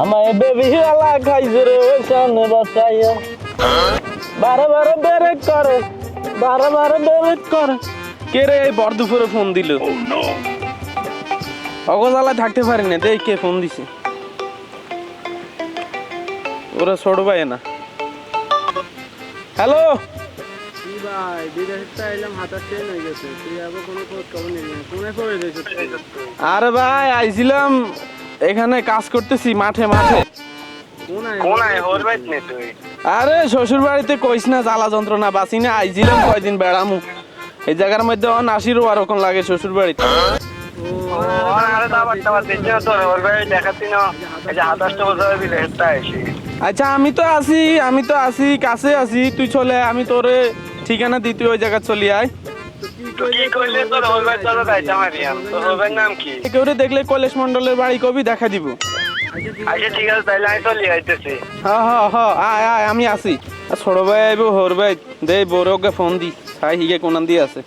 আমায় বেবি আলা খাইছে রে ওই সামনে বসাইয়া বারে বারে ব্রেক করে বারে বারে ব্রেক করে। কে রে এই বড় দুপুরে ফোন দিল? অগজালায় থাকতে পারি না, দেখ কে ফোন দিছে। ওরা ছোট ভাই না। হ্যালো ভাই বিদেশে আইলাম, হাতার ট্রেন হয়ে গেছে, তুই আবার কোনো খোঁজ খবর নিবি না, কোনে পড়ে দিয়েছিস? আরে ভাই আইছিলাম এখানে কাজ করতেছি মাঠে মাঠে। আরে শ্বশুর বাড়িতে কইস না, জ্বালা যন্ত্রণা বাঁচি না, আইছিলাম কয়দিন বেড়ামু এই জায়গার মধ্যে। নাসিরও আর ওখান লাগে শ্বশুর বাড়িতে। আচ্ছা আমি তো আছি কাছে আছি, তুই চলে আমি তোরে ঠিকানা দিই, তুই ওই জায়গা চলি আয়। কেউ দেখলে কৈলাস মন্ডলের বাড়ি কবি দেখা দিব। হ্যাঁ আমি আছি। ছোট ভাই আইব, হর ভাই দে বড়কে ফোন দি, তাই হিগে কোনান দিয়ে আছে।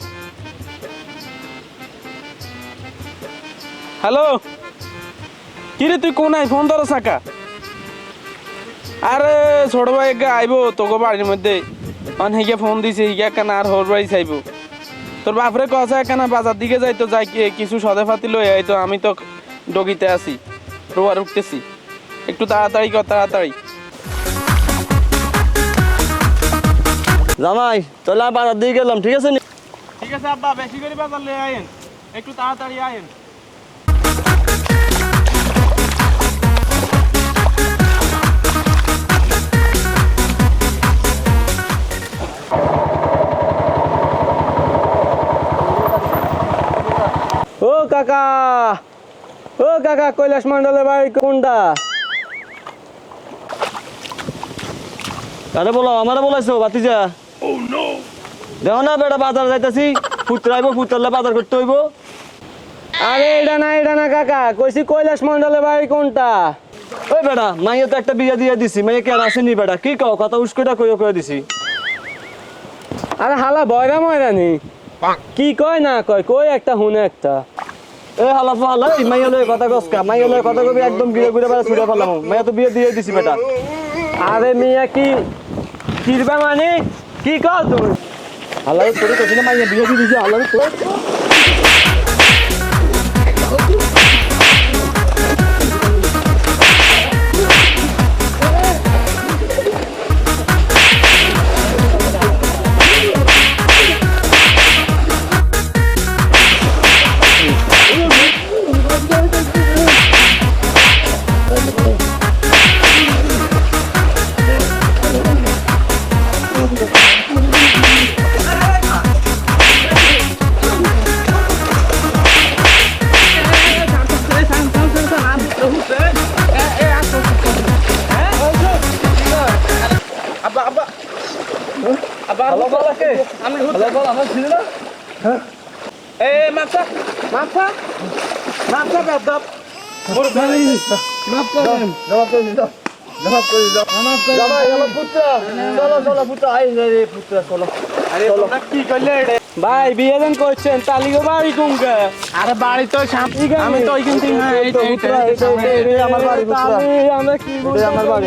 হ্যালো কিরে তুই কোনায় ফোন ধরো সাকা? আরে ছোট ভাই আইব তোকে বাড়ির মধ্যে, হিগে ফোন দিছে, হিগে একখানা আর হর ভাই চাইব। তোর বাপরে কথা একখানা বাজার দিকে যাইতো, যাই কিছু সদে ফাতি লই আইতো। আমি তো ডগিতে আছি, রোয়ার উঠতেছি, একটু তাড়াতাড়ি কর তাড়াতাড়ি। জামাই তাহলে আমি বাজার দিয়ে গেলাম, ঠিক আছে? ঠিক আছে আব্বা, বেশি করে বাজার লই আইন, একটু তাড়াতাড়ি আইন। ও কাকা, ও কাকা, কৈলাস মন্ডলের বাড়ি কোনটা? আরে বলো, আমারে বলাইছো বাতিজা? দেখো না বেটা, বাজার যাইতাছি, পুত্র আইব, পুত্রলে বাজার করতে হইব। আরে এটা না কাকা, কইছি কৈলাস মন্ডলের বাড়ি কোনটা? ওই বেটা মাইয়া তো একটা বিয়া দিয়ে দিছি, মাইয়া কে আর আসেনি বেটা, কি কও কথা উস্কোটা কইয়া দিছি। আরে হালা বয়রা ময়রানি কি কয় না কয়, কই একটা হুনে একটা। এ হালা ফালা এই মাইয়া লয় কথা কসকা, মাইয়া লয় কথা কবি একদম গিরে গিরে বেড়া ছুড়ে ফেলাম, মাইয়া তো বিয়ে দিয়ে দিছি বেটা। আরে মিয়া কি কিরবা মানে কি কও তুমি? হালা তোরে কইছ না মাইয়া বিয়ে দিয়ে দিছি, হালা তো ভাই বিয়ে দেন করছেন, তালিগো বাড়ি কুমকে? আরে বাড়ি তো আমি তো ওইখান থেকে আমার বাড়ি, আমরা কি আমার বাড়ি।